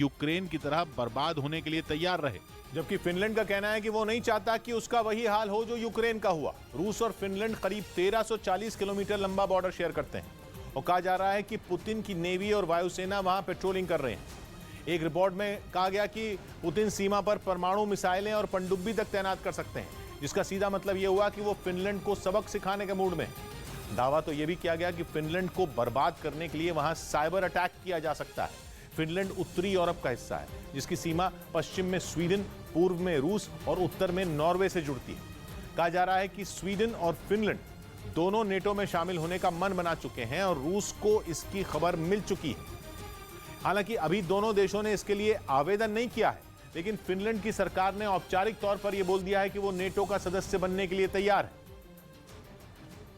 Ukraine की तरह बर्बाद होने के लिए तैयार रहे। जबकि फिनलैंड का कहना है कि वो नहीं चाहता कि उसका वही हाल हो जो यूक्रेन का हुआ। रूस और फिनलैंड करीब 1340 किलोमीटर लंबा बॉर्डर शेयर करते हैं और कहा जा रहा है कि पुतिन की नेवी और वायुसेना वहां पेट्रोलिंग कर रहे हैं। एक रिपोर्ट में कहा गया कि पुतिन सीमा पर परमाणु मिसाइलें और पनडुब्बी तक तैनात कर सकते हैं, जिसका सीधा मतलब यह हुआ कि वो फिनलैंड को सबक सिखाने के मूड में है। दावा तो यह भी किया गया कि फिनलैंड को बर्बाद करने के लिए वहां साइबर अटैक किया जा सकता है। फिनलैंड उत्तरी यूरोप का हिस्सा है, जिसकी सीमा पश्चिम में स्वीडन, पूर्व में रूस और उत्तर में नॉर्वे से जुड़ती है। कहा जा रहा है कि स्वीडन और फिनलैंड दोनों नेटो में शामिल होने का मन बना चुके हैं और रूस को इसकी खबर मिल चुकी है। हालांकि अभी दोनों देशों ने इसके लिए आवेदन नहीं किया है, लेकिन फिनलैंड की सरकार ने औपचारिक तौर पर यह बोल दिया है कि वो नेटो का सदस्य बनने के लिए तैयार है,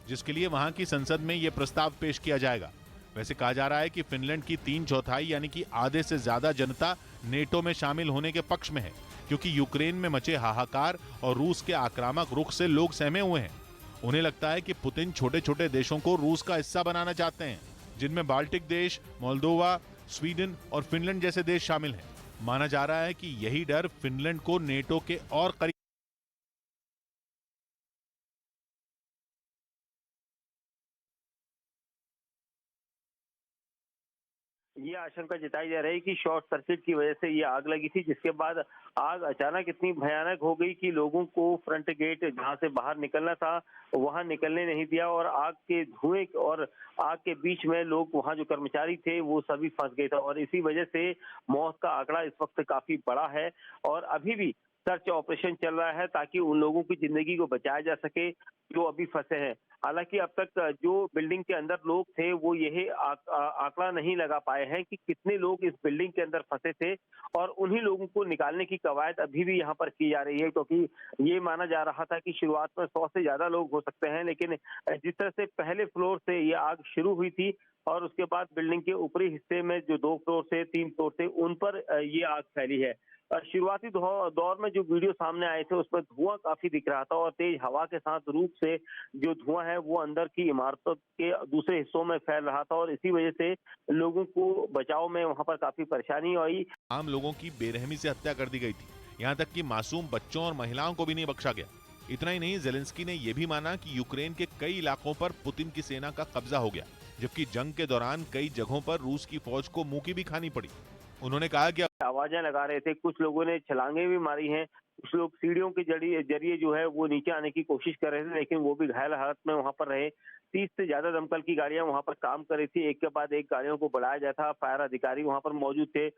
जिसके लिए वहां की संसद में यह प्रस्ताव पेश किया जाएगा। वैसे कहा जा रहा है कि फिनलैंड की 3/4 यानी कि आधे से ज्यादा जनता नेटो में शामिल होने के पक्ष में है, क्योंकि यूक्रेन में मचे हाहाकार और रूस के आक्रामक रुख से लोग सहमे हुए हैं। उन्हें लगता है कि पुतिन छोटे छोटे देशों को रूस का हिस्सा बनाना चाहते हैं, जिनमें बाल्टिक देश, मोल्दोवा, स्वीडन और फिनलैंड जैसे देश शामिल हैं। माना जा रहा है कि यही डर फिनलैंड को नेटो के और करीब ये आशंका जताई जा रही है कि शॉर्ट सर्किट की वजह से ये आग लगी थी, जिसके बाद आग अचानक इतनी भयानक हो गई कि लोगों को फ्रंट गेट जहां से बाहर निकलना था वहां निकलने नहीं दिया और आग के धुएं और आग के बीच में लोग, वहां जो कर्मचारी थे वो सभी फंस गए थे और इसी वजह से मौत का आंकड़ा इस वक्त काफी बड़ा है और अभी भी सर्च ऑपरेशन चल रहा है ताकि उन लोगों की जिंदगी को बचाया जा सके जो अभी फंसे हैं। हालांकि अब तक जो बिल्डिंग के अंदर लोग थे वो यही आंकड़ा नहीं लगा पाए हैं कि कितने लोग इस बिल्डिंग के अंदर फंसे थे और उन्हीं लोगों को निकालने की कवायद अभी भी यहाँ पर की जा रही है, क्योंकि ये माना जा रहा था कि शुरुआत में 100 से ज्यादा लोग हो सकते हैं, लेकिन जिस तरह से पहले फ्लोर से ये आग शुरू हुई थी और उसके बाद बिल्डिंग के ऊपरी हिस्से में जो 2 फ्लोर से 3 फ्लोर थे उन पर ये आग फैली है। शुरुआती दौर में जो वीडियो सामने आए थे उसमें धुआं काफी दिख रहा था और तेज हवा के साथ रूप से जो धुआं है वो अंदर की इमारतों के दूसरे हिस्सों में फैल रहा था और इसी वजह से लोगों को बचाव में वहां पर काफी परेशानी आई। आम लोगों की बेरहमी से हत्या कर दी गई थी, यहाँ तक कि मासूम बच्चों और महिलाओं को भी नहीं बख्शा गया। इतना ही नहीं, जेलेंस्की ने यह भी माना कि यूक्रेन के कई इलाकों पर पुतिन की सेना का कब्जा हो गया, जबकि जंग के दौरान कई जगहों पर रूस की फौज को मुंह की भी खानी पड़ी। उन्होंने कहा कि आवाजें लगा रहे थे, कुछ लोगों ने छलांगे भी मारी हैं, कुछ लोग सीढ़ियों के जरिए जो है वो नीचे आने की कोशिश कर रहे थे, लेकिन वो भी घायल हालत में वहां पर रहे। 30 से ज्यादा दमकल की गाड़ियां वहां पर काम कर रही थी, एक के बाद एक गाड़ियों को बढ़ाया जाता। फायर अधिकारी वहां पर मौजूद थे।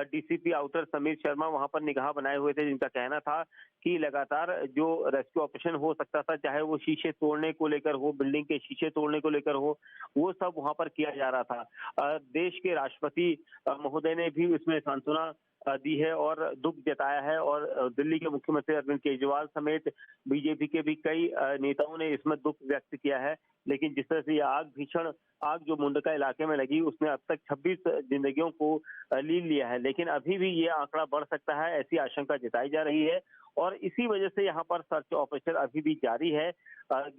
डीसीपी आउटर समीर शर्मा वहां पर निगाह बनाए हुए थे, जिनका कहना था कि लगातार जो रेस्क्यू ऑपरेशन हो सकता था, चाहे वो शीशे तोड़ने को लेकर हो, बिल्डिंग के शीशे तोड़ने को लेकर हो, वो सब वहां पर किया जा रहा था। देश के राष्ट्रपति महोदय ने भी इसमें सांत्वना दी है और दुख जताया है और दिल्ली के मुख्यमंत्री अरविंद केजरीवाल समेत बीजेपी के भी कई नेताओं ने इसमें दुख व्यक्त किया है। लेकिन जिस तरह से यह भीषण आग जो मुंडका इलाके में लगी उसने अब तक 26 जिंदगियों को लील लिया है, लेकिन अभी भी ये आंकड़ा बढ़ सकता है, ऐसी आशंका जताई जा रही है और इसी वजह से यहाँ पर सर्च ऑपरेशन अभी भी जारी है।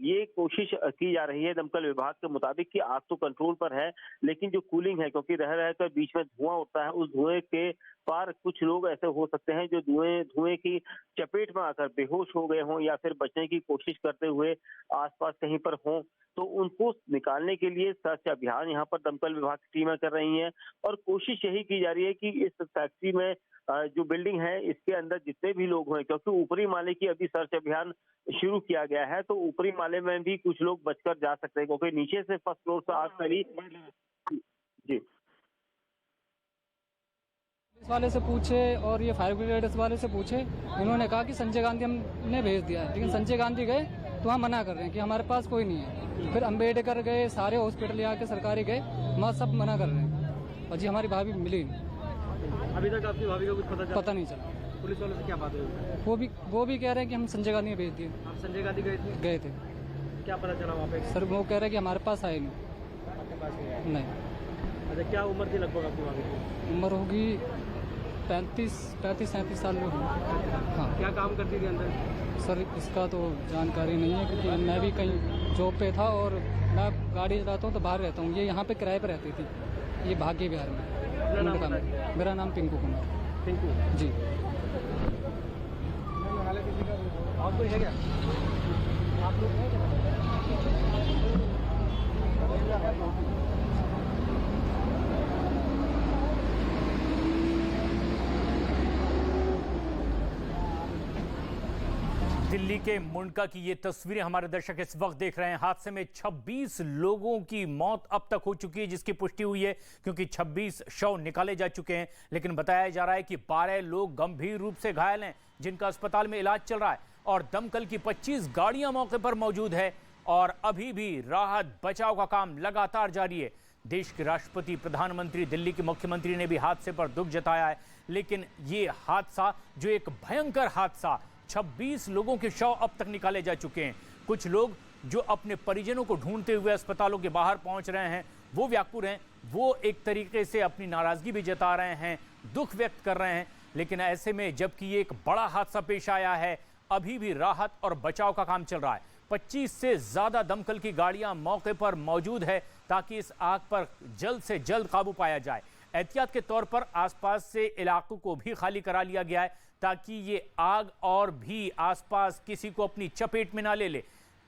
ये कोशिश की जा रही है दमकल विभाग के मुताबिक कि आग तो कंट्रोल पर है, लेकिन जो कूलिंग है, क्योंकि रह रहकर बीच में धुआं उठता है, उस धुएं के पार कुछ लोग ऐसे हो सकते हैं जो धुएं की चपेट में आकर बेहोश हो गए हों या फिर बचने की कोशिश करते हुए आसपास कहीं पर हों, तो उनको निकालने के लिए सर्च अभियान यहाँ पर दमकल विभाग की टीमें कर रही हैं और कोशिश यही की जा रही है कि इस फैक्ट्री में जो बिल्डिंग है इसके अंदर जितने भी लोग हैं, क्योंकि ऊपरी माले की अभी सर्च अभियान शुरू किया गया है, तो ऊपरी माले में भी कुछ लोग बचकर जा सकते हैं, क्योंकि नीचे से फर्स्ट फ्लोर से आग फैली। जी, इस वाले से पूछे और ये फायर ब्रिगेड वाले से पूछे, इन्होंने कहा कि संजय गांधी हमने भेज दिया है, लेकिन संजय गांधी गए तो वहाँ मना कर रहे हैं कि हमारे पास कोई नहीं है। फिर अम्बेडकर गए, सारे हॉस्पिटल यहाँ के सरकारी गए, वहाँ सब मना कर रहे हैं और जी हमारी भाभी मिली नहीं। अभी तक आपकी भाभी का कुछ पता नहीं चला। पुलिस वालों से क्या बात हुई? वो भी कह रहे हैं कि हम संजय गांधी भेज दिए। आप संजय गांधी गए थे? क्या पता चला वहाँ पे? सर वो कह रहे हैं कि हमारे पास आए नहीं। आपके पास नहीं। अच्छा, क्या उम्र थी लगभग आपकी भाभी की? उम्र होगी 35-37 साल में। हाँ। क्या काम करती थी अंदर? सर इसका तो जानकारी नहीं है, क्योंकि मैं भी कहीं जॉब पे था और मैं गाड़ी चलाता हूँ तो बाहर रहता हूँ। ये यहाँ पे किराए पर रहती थी, ये भाग्य विहार में। अपना नाम मुंडका में। मेरा नाम पिंकू कुमार। पिंकू जी। और कोई है क्या? आप लोग हैं क्या? दिल्ली के मुंडका की ये तस्वीरें हमारे दर्शक इस वक्त देख रहे हैं। हादसे में 26 लोगों की मौत अब तक हो चुकी है, जिसकी पुष्टि हुई है क्योंकि 26 शव निकाले जा चुके हैं। लेकिन बताया जा रहा है कि 12 लोग गंभीर रूप से घायल हैं, जिनका अस्पताल में इलाज चल रहा है। और दमकल की 25 गाड़ियां मौके पर मौजूद है और अभी भी राहत बचाव का काम लगातार जारी है। देश के राष्ट्रपति, प्रधानमंत्री, दिल्ली के मुख्यमंत्री ने भी हादसे पर दुख जताया है। लेकिन ये हादसा जो एक भयंकर हादसा, 26 लोगों के शव अब तक निकाले जा चुके हैं। कुछ लोग जो अपने परिजनों को ढूंढते हुए अस्पतालों के बाहर पहुंच रहे हैं, वो व्याकुल हैं, वो एक तरीके से अपनी नाराजगी भी जता रहे हैं, दुख व्यक्त कर रहे हैं। लेकिन ऐसे में जबकि ये एक बड़ा हादसा पेश आया है, अभी भी राहत और बचाव का काम चल रहा है। 25 से ज्यादा दमकल की गाड़ियां मौके पर मौजूद है ताकि इस आग पर जल्द से जल्द काबू पाया जाए। एहतियात के तौर पर आसपास से इलाकों को भी खाली करा लिया गया है ताकि ये आग और भी आसपास किसी को अपनी चपेट में ना ले ले।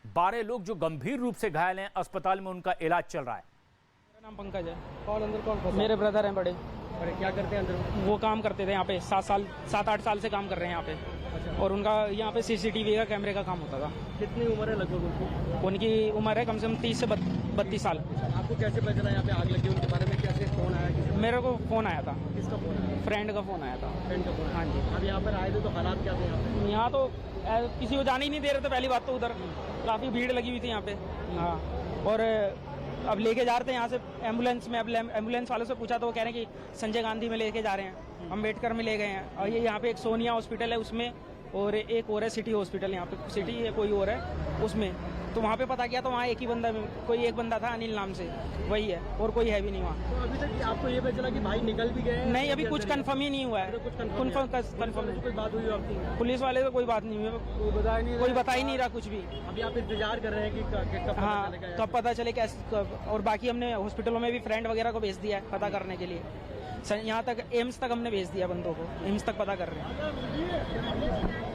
12 लोग जो गंभीर रूप से घायल हैं, अस्पताल में उनका इलाज चल रहा है। मेरा नाम पंकज है। कौन अंदर कौन फंसा? मेरे ब्रदर हैं बड़े। अरे क्या करते हैं अंदर? वो काम करते थे यहाँ पे 7-8 साल से काम कर रहे हैं यहाँ पे। अच्छा। और उनका यहाँ पे CCTV का कैमरे का काम होता था। कितनी उम्र है लगभग उनकी? उनकी उम्र है कम से कम 30 से 32 साल। आपको कैसे पता चला यहाँ पे आग लगी? उनके बारे में कैसे फोन आया? मेरे को फ़ोन आया था, किसका फोन आया? फ्रेंड का फ़ोन आया था। फ्रेंड का फोन? हाँ जी। अब यहाँ पर आए थे तो हालात क्या थे यहाँ पे? यहाँ तो किसी को जाने ही नहीं दे रहे थे। पहली बात तो उधर काफ़ी भीड़ लगी हुई थी यहाँ पे। हाँ। और अब लेके जा रहे थे यहाँ से एम्बुलेंस में। अब एम्बुलेंस वालों से पूछा तो वो कह रहे हैं कि संजय गांधी में लेके जा रहे हैं, अम्बेडकर में ले गए हैं। और ये यहाँ पे एक सोनिया हॉस्पिटल है उसमें, और एक और है सिटी हॉस्पिटल, यहाँ पे सिटी है कोई और है उसमें। तो वहाँ पे पता किया तो वहाँ एक ही बंदा, कोई एक बंदा था अनिल नाम से, वही है, और कोई है भी नहीं वहाँ। तो अभी तक आपको ये पता चला कि भाई निकल भी गए? नहीं, अभी कुछ कंफर्म ही नहीं हुआ है। कंफर्म कोई बात हुई आपकी? पुलिस वाले से कोई बात नहीं हुई, कोई बता ही नहीं रहा कुछ भी। अभी आप इंतजार कर रहे हैं कि कब पता हाँ, चलेगा? कब पता चले कैसे। और बाकी हमने हॉस्पिटलों में भी फ्रेंड वगैरह को भेज दिया है पता करने के लिए। यहाँ तक एम्स तक हमने भेज दिया बंदों को, एम्स तक पता कर रहे हैं।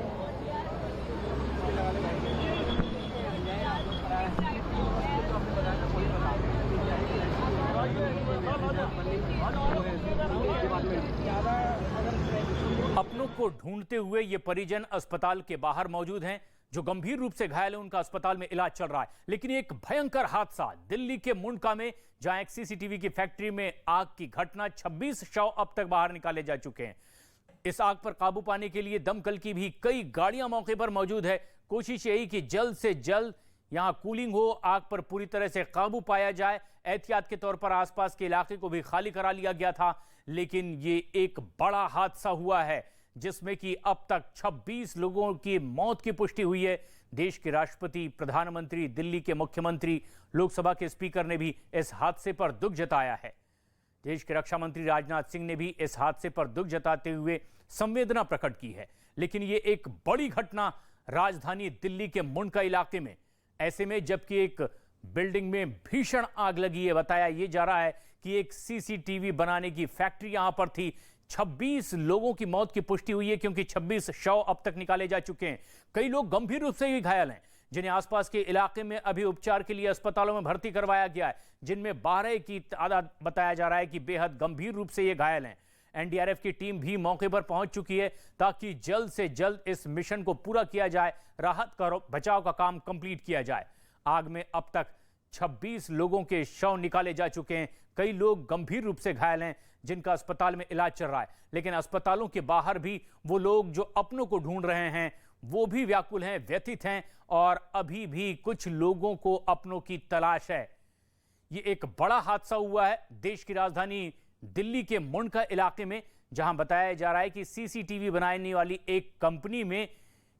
अपनों को ढूंढते हुए ये परिजन अस्पताल के बाहर मौजूद हैं। जो गंभीर रूप से घायल है उनका अस्पताल में इलाज चल रहा है। लेकिन एक भयंकर हादसा दिल्ली के मुंडका में, जहां एक CCTV की फैक्ट्री में आग की घटना, 26 शव अब तक बाहर निकाले जा चुके हैं। इस आग पर काबू पाने के लिए दमकल की भी कई गाड़ियां मौके पर मौजूद है। कोशिश यही कि जल्द से जल्द यहां कूलिंग हो, आग पर पूरी तरह से काबू पाया जाए। एहतियात के तौर पर आसपास के इलाके को भी खाली करा लिया गया था। लेकिन ये एक बड़ा हादसा हुआ है जिसमें कि अब तक 26 लोगों की मौत की पुष्टि हुई है। देश के राष्ट्रपति, प्रधानमंत्री, दिल्ली के मुख्यमंत्री, लोकसभा के स्पीकर ने भी इस हादसे पर दुख जताया है। देश के रक्षा मंत्री राजनाथ सिंह ने भी इस हादसे पर दुख जताते हुए संवेदना प्रकट की है। लेकिन ये एक बड़ी घटना राजधानी दिल्ली के मुंडका इलाके में, ऐसे में जबकि एक बिल्डिंग में भीषण आग लगी है। बताया यह जा रहा है कि एक CCTV बनाने की फैक्ट्री यहां पर थी। 26 लोगों की मौत की पुष्टि हुई है क्योंकि 26 शव अब तक निकाले जा चुके हैं। कई लोग गंभीर रूप से भी घायल हैं, जिन्हें आसपास के इलाके में अभी उपचार के लिए अस्पतालों में भर्ती करवाया गया है, जिनमें 12 की तादाद बताया जा रहा है कि बेहद गंभीर रूप से ये घायल हैं। NDRF की टीम भी मौके पर पहुंच चुकी है ताकि जल्द से जल्द इस मिशन को पूरा किया जाए, राहत का बचाव का काम कंप्लीट किया जाए। आग में अब तक 26 लोगों के शव निकाले जा चुके हैं। कई लोग गंभीर रूप से घायल हैं, जिनका अस्पताल में इलाज चल रहा है। लेकिन अस्पतालों के बाहर भी वो लोग जो अपनों को ढूंढ रहे हैं, वो भी व्याकुल हैं, व्यथित हैं, और अभी भी कुछ लोगों को अपनों की तलाश है। ये एक बड़ा हादसा हुआ है देश की राजधानी दिल्ली के मुंडका इलाके में, जहां बताया जा रहा है कि CCTV बनाने वाली एक कंपनी में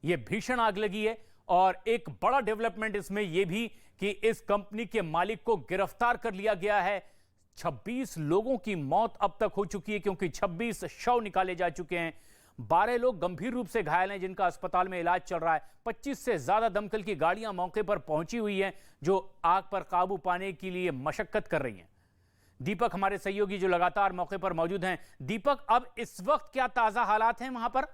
यह भीषण आग लगी है। और एक बड़ा डेवलपमेंट इसमें यह भी कि इस कंपनी के मालिक को गिरफ्तार कर लिया गया है। 26 लोगों की मौत अब तक हो चुकी है क्योंकि 26 शव निकाले जा चुके हैं। 12 लोग गंभीर रूप से घायल हैं, जिनका अस्पताल में इलाज चल रहा है। 25 से ज्यादा दमकल की गाड़ियां मौके पर पहुंची हुई हैं, जो आग पर काबू पाने के लिए मशक्कत कर रही हैं। दीपक हमारे सहयोगी जो लगातार मौके पर मौजूद हैं। दीपक, अब इस वक्त क्या ताजा हालात हैं वहां पर?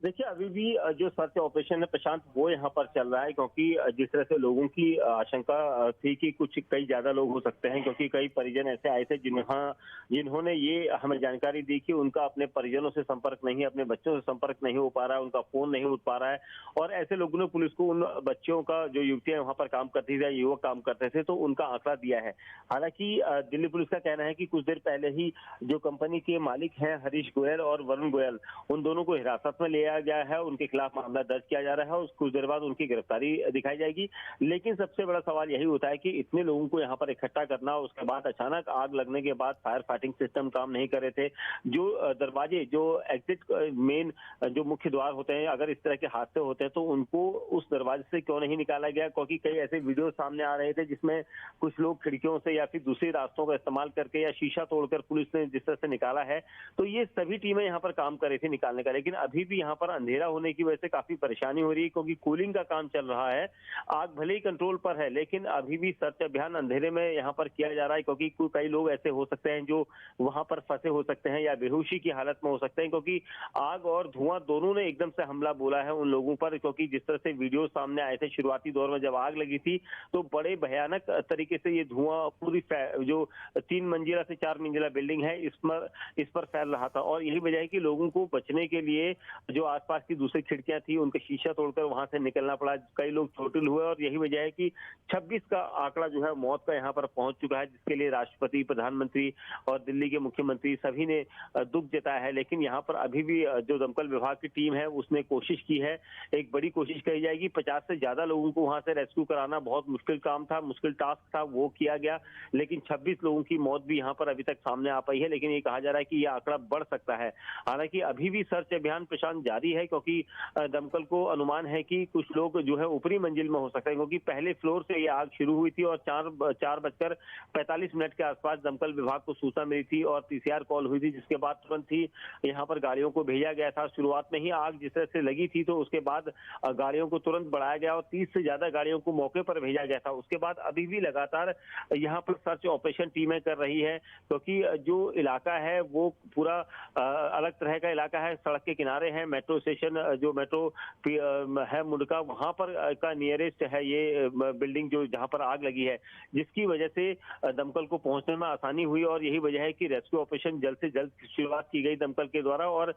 देखिए, अभी भी जो सर्च ऑपरेशन है प्रशांत, वो यहाँ पर चल रहा है, क्योंकि जिस तरह से लोगों की आशंका थी कि कई ज्यादा लोग हो सकते हैं, क्योंकि कई परिजन ऐसे आए थे जिन्होंने ये हमें जानकारी दी कि उनका अपने परिजनों से संपर्क नहीं है, अपने बच्चों से संपर्क नहीं हो पा रहा है, उनका फोन नहीं उठ पा रहा है। और ऐसे लोगों ने पुलिस को उन बच्चों का, जो युवतियां वहां पर काम करती थी या युवक काम करते थे, तो उनका आंकड़ा दिया है। हालांकि दिल्ली पुलिस का कहना है कि कुछ देर पहले ही जो कंपनी के मालिक हैं हरीश गोयल और वरुण गोयल, उन दोनों को हिरासत में लिया गया है, उनके खिलाफ मामला दर्ज किया जा रहा है और कुछ देर बाद उनकी गिरफ्तारी दिखाई जाएगी। लेकिन सबसे बड़ा सवाल यही होता है कि इतने लोगों को यहाँ पर इकट्ठा करना, उसके बाद अचानक आग लगने के बाद फायर फाइटिंग सिस्टम काम नहीं कर रहे थे, जो दरवाजे, जो एग्जिट मेन जो मुख्य द्वार होते हैं, अगर इस तरह के हादसे होते हैं तो उनको उस दरवाजे से क्यों नहीं निकाला गया? क्योंकि कई ऐसे वीडियो सामने आ रहे थे जिसमें कुछ लोग खिड़कियों से या फिर दूसरे रास्तों का इस्तेमाल करके या शीशा तोड़कर पुलिस ने जिस तरह से निकाला है, तो ये सभी टीमें यहाँ पर काम कर रही थी निकालने का। लेकिन अभी भी यहाँ पर अंधेरा होने की वजह से काफी परेशानी हो रही है, क्योंकि कूलिंग का काम चल रहा है। आग भले ही कंट्रोल पर है, लेकिन अभी भी सर्च अभियान अंधेरे में यहाँ पर किया जा रहा है, क्योंकि कई लोग ऐसे हो सकते हैं जो वहां पर फंसे हो सकते हैं या बेहोशी की हालत में हो सकते हैं, क्योंकि आग और धुआं दोनों ने एकदम से हमला बोला है उन लोगों पर। क्योंकि जिस तरह से वीडियो सामने आए थे शुरुआती दौर में, जब आग लगी थी तो बड़े भयानक तरीके से ये धुआं पूरी जो 3 मंजिला से 4 मंजिला बिल्डिंग है इस पर फैल रहा था। और यही वजह है कि लोगों को बचने के लिए जो आसपास की दूसरी खिड़कियां थी उनके शीशा तोड़कर वहां से निकलना पड़ा। कई लोग चोटिल हुए और यही वजह है कि 26 का आंकड़ा जो है मौत का यहाँ पर पहुंच चुका है, जिसके लिए राष्ट्रपति, प्रधानमंत्री और दिल्ली के मुख्यमंत्री सभी ने दुख जताया है। लेकिन यहाँ पर अभी भी जो दमकल विभाग की टीम है उसने कोशिश की है, एक बड़ी कोशिश कही जाएगी। 50 से ज्यादा लोगों को वहां से रेस्क्यू कराना बहुत मुश्किल काम था, मुश्किल टास्क था, वो किया गया। लेकिन 26 लोगों की मौत भी यहाँ पर अभी तक सामने आ पाई है, लेकिन ये कहा जा रहा है कि यह आंकड़ा बढ़ सकता है। हालांकि अभी भी सर्च अभियान प्रशांत जारी है, क्योंकि दमकल को अनुमान है कि कुछ लोग जो है ऊपरी मंजिल में हो सकते हैं, क्योंकि पहले फ्लोर से ये आग शुरू हुई थी और 4:45 के आसपास दमकल विभाग को सूचना मिली थी और पीसीआर कॉल हुई थी, जिसके बाद तुरंत ही यहाँ पर गाड़ियों को भेजा गया था। शुरुआत में ही आग जिस तरह से लगी थी तो उसके बाद गाड़ियों को तुरंत बढ़ाया गया और 30 से ज्यादा गाड़ियों को मौके पर भेजा गया था। उसके बाद अभी भी लगातार यहाँ पर सर्च ऑपरेशन टीमें कर रही है, क्योंकि जो इलाका है वो पूरा अलग तरह का इलाका है, सड़क के किनारे है, मेट्रो स्टेशन जो मेट्रो है मुंडका, वहां पर का नियरेस्ट है ये बिल्डिंग जो जहां पर आग लगी है, जिसकी वजह से दमकल को पहुंचने में आसानी हुई। और यही वजह है कि रेस्क्यू ऑपरेशन जल्द से जल्द शुरुआत की गई दमकल के द्वारा और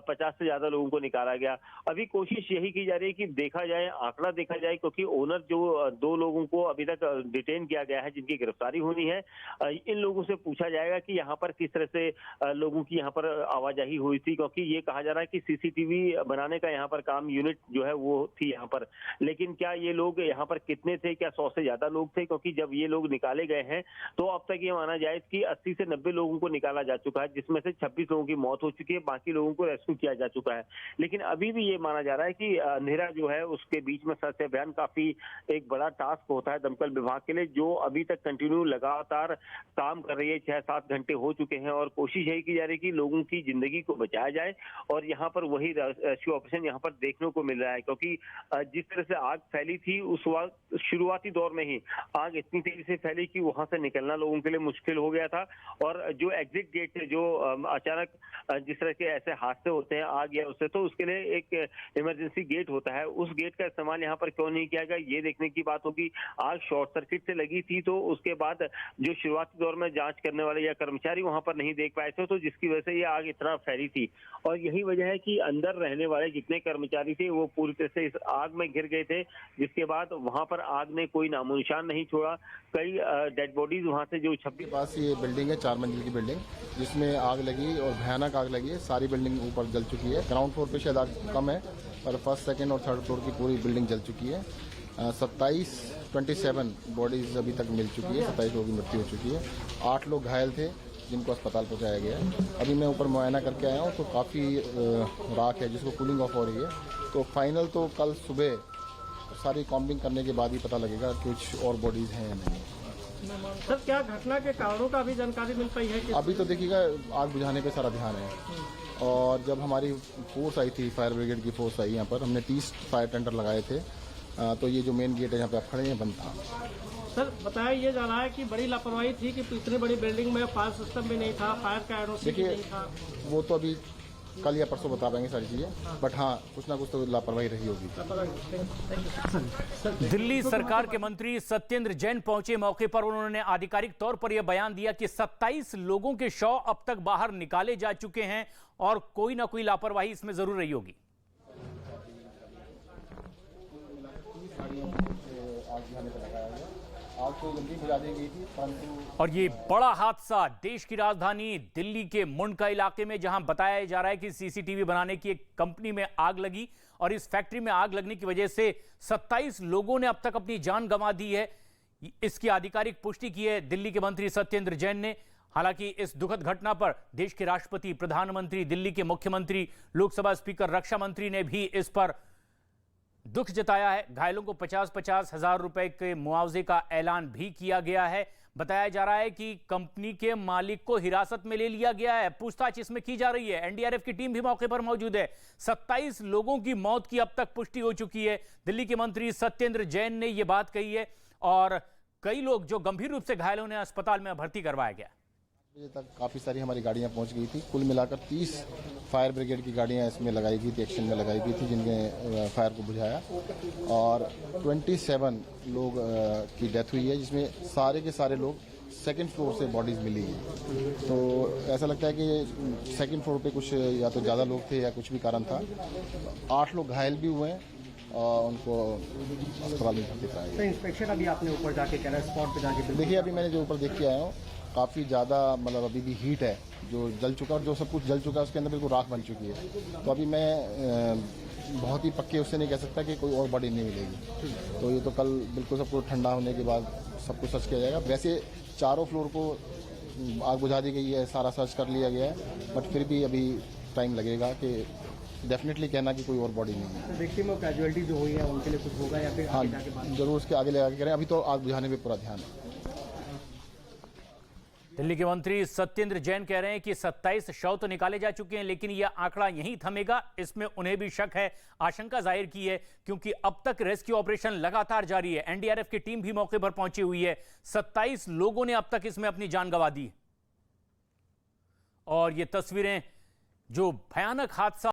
50 से ज्यादा लोगों को निकाला गया। अभी कोशिश यही की जा रही है कि देखा जाए, आंकड़ा देखा जाए, क्योंकि ओनर जो 2 लोगों को अभी तक डिटेन किया गया है जिनकी गिरफ्तारी होनी है, इन लोगों से पूछा जाएगा कि यहाँ पर किस तरह से लोगों की यहाँ पर आवाजाही हुई थी, क्योंकि ये कहा जा रहा है कि सीसीटीवी बनाने का यहाँ पर काम यूनिट जो है वो थी यहाँ पर। लेकिन क्या ये लोग यहाँ पर कितने थे, क्या 100 से ज्यादा लोग थे? क्योंकि जब ये लोग निकाले गए हैं तो अब तक ये माना जाए कि 80 से 90 लोगों को निकाला जा चुका है, जिसमें से 26 लोगों की मौत हो चुकी है, बाकी लोगों को रेस्क्यू किया जा चुका है। लेकिन अभी भी ये माना जा रहा है कि अंधेरा जो है उसके बीच में सर्च अभियान काफी एक बड़ा टास्क होता है दमकल विभाग के लिए, जो अभी तक कंटिन्यू लगातार काम कर रही है। 6-7 घंटे हो चुके हैं और कोशिश यही की जा रही है कि लोगों की जिंदगी को बचाया जाए। और यहाँ पर वही रेस्क्यू ऑपरेशन यहाँ पर देखने को मिल रहा है, क्योंकि जिस तरह से आग फैली थी उस वक्त शुरुआती दौर में ही आग इतनी तेजी से फैली कि वहां से निकलना लोगों के लिए मुश्किल हो गया था। और जो एग्जिट गेट है, जो अचानक जिस तरह के ऐसे हादसे होते हैं आग या उससे, तो उसके लिए एक इमरजेंसी गेट होता है, उस गेट का इस्तेमाल यहाँ पर क्यों नहीं किया गया, ये देखने की बात होगी। आग शॉर्ट सर्किट से लगी थी, तो उसके बाद जो शुरुआती दौर में जांच करने वाले या कर्मचारी वहां पर नहीं देख पाए थे, तो जिसकी वजह से ये आग इतना फैली थी। और यही वजह है कि अंदर रहने वाले जितने कर्मचारी थे वो पूरी तरह से इस आग में घिर गए थे, जिसके बाद वहां पर आग ने कोई नामो निशान नहीं छोड़ा। कई डेड बॉडीज वहां से जो 26 पास ये बिल्डिंग है, 4 मंजिल की बिल्डिंग, जिसमें आग लगी और भयानक आग लगी है। सारी बिल्डिंग ऊपर जल चुकी है। ग्राउंड फ्लोर पे शायद आग कम है, पर फर्स्ट, सेकंड और थर्ड फ्लोर की पूरी बिल्डिंग जल चुकी है। 27 बॉडीज अभी तक मिल चुकी है, 27 लोगों की मृत्यु हो चुकी है। 8 लोग घायल थे जिनको अस्पताल पहुंचाया गया है। अभी मैं ऊपर मुआयना करके आया हूँ तो काफ़ी राख है जिसको कूलिंग ऑफ हो रही है। तो फाइनल तो कल सुबह सारी कॉम्बिंग करने के बाद ही पता लगेगा कुछ और बॉडीज हैं या नहीं। सर, क्या घटना के कारणों का भी जानकारी मिल पाई है कि? अभी तो देखिएगा आग बुझाने पे सारा ध्यान है। और जब हमारी फोर्स आई थी, फायर ब्रिगेड की फोर्स आई यहाँ पर, हमने 30 फायर टेंडर लगाए थे। तो ये जो मेन गेट है यहाँ पे आप खड़े हैं बंद था। सर बताया ये जा रहा है कि बड़ी लापरवाही थी कि इतनी बड़ी बिल्डिंग में फायर सिस्टम भी नहीं था, फायर का एनओसी भी नहीं था। वो तो अभी कल या परसों बता पाएंगे सारी चीज़ें, बट हाँ कुछ ना कुछ तो लापरवाही रही होगी। दिल्ली सरकार के मंत्री सत्येंद्र जैन पहुंचे मौके पर। उन्होंने आधिकारिक तौर पर यह बयान दिया कि 27 लोगों के शव अब तक बाहर निकाले जा चुके हैं और कोई ना कोई लापरवाही इसमें जरूर रही होगी। और ये बड़ा हादसा देश की राजधानी दिल्ली के मुंडका इलाके में, जहां बताया जा रहा है कि सीसीटीवी बनाने की एक कंपनी में आग लगी और इस फैक्ट्री में आग लगने की वजह से 27 लोगों ने अब तक अपनी जान गंवा दी है। इसकी आधिकारिक पुष्टि की है दिल्ली के मंत्री सत्येंद्र जैन ने। हालांकि इस दुखद घटना पर देश के राष्ट्रपति, प्रधानमंत्री, दिल्ली के मुख्यमंत्री, लोकसभा स्पीकर, रक्षा मंत्री ने भी इस पर दुख जताया है। घायलों को 50-50 हजार रुपए के मुआवजे का ऐलान भी किया गया है। बताया जा रहा है कि कंपनी के मालिक को हिरासत में ले लिया गया है, पूछताछ इसमें की जा रही है। एनडीआरएफ की टीम भी मौके पर मौजूद है। 27 लोगों की मौत की अब तक पुष्टि हो चुकी है। दिल्ली के मंत्री सत्येंद्र जैन ने यह बात कही है और कई लोग जो गंभीर रूप से घायल उन्हें अस्पताल में भर्ती करवाया गया। बजे तक काफ़ी सारी हमारी गाड़ियां पहुंच गई थी। कुल मिलाकर 30 फायर ब्रिगेड की गाड़ियां इसमें लगाई गई थी, एक्शन में लगाई गई थी, जिनने फायर को बुझाया। और 27 लोग की डेथ हुई है, जिसमें सारे के सारे लोग सेकंड फ्लोर से बॉडीज मिली है। तो ऐसा लगता है कि सेकंड फ्लोर पे कुछ या तो ज़्यादा लोग थे या कुछ भी कारण था। 8 लोग घायल भी हुए हैं और उनको अस्पताल में भर्ती कराया गया। इंस्पेक्शन अभी आपने ऊपर जाके कह रहा है, स्पॉट पे जाके देखिए, अभी मैंने जो ऊपर देख के आया हूँ, काफ़ी ज़्यादा मतलब अभी भी हीट है, जो जल चुका और जो सब कुछ जल चुका है उसके अंदर बिल्कुल राख बन चुकी है। तो अभी मैं बहुत ही पक्के उससे नहीं कह सकता कि कोई और बॉडी नहीं मिलेगी। तो ये तो कल बिल्कुल सब कुछ ठंडा होने के बाद सब कुछ सर्च किया जाएगा। वैसे चारों फ्लोर को आग बुझा दी गई है, सारा सर्च कर लिया गया है, बट फिर भी अभी टाइम लगेगा कि डेफिनेटली कहना कि कोई और बॉडी नहीं है। विक्टिम और कैजुअलिटी जो हुई है उनके लिए कुछ होगा या फिर हाँ, जरूर उसके आगे लगा के करें। अभी तो आग बुझाने पर पूरा ध्यान है। दिल्ली के मंत्री सत्येंद्र जैन कह रहे हैं कि 27 शव तो निकाले जा चुके हैं, लेकिन यह आंकड़ा यहीं थमेगा, इसमें उन्हें भी शक है। आशंका जाहिर की है क्योंकि अब तक रेस्क्यू ऑपरेशन लगातार जारी है। एनडीआरएफ की टीम भी मौके पर पहुंची हुई है। 27 लोगों ने अब तक इसमें अपनी जान गंवा दी। और ये तस्वीरें जो भयानक हादसा